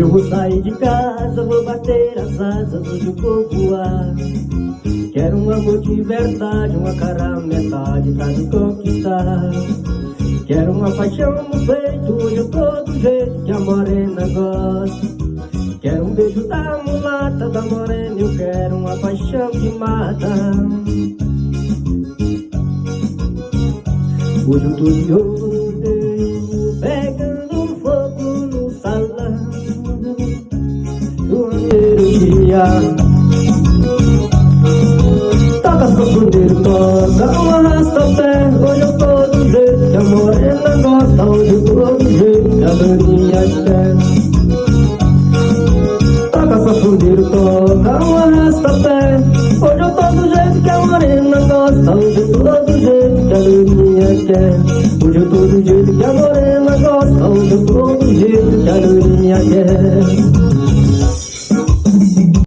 eu vou sair de casa, vou bater as asas, hoje eu vou voar. Quero um amor de verdade, uma cara metade pra me conquistar. Quero uma paixão no peito, hoje eu tô do jeito que a morena gosta. Quero um beijo da mulata, da morena, eu quero uma paixão que mata. Hoje eu tô de rodeio, pegando fogo no salão do primeiro dia. Toca sanfoneiro, toca um arrasta-pé. Hoje eu tô do jeito que a morena gosta. Hoje eu tô do jeito que a Daninha quer. Toca sanfoneiro, toca um arrasta-pé. Hoje eu tô do jeito que a morena gosta. Hoje eu tô do jeito que a Daninha quer. Hoje eu tô do jeito que a morena gosta. Hoje eu tô do jeito que a Daninha quer.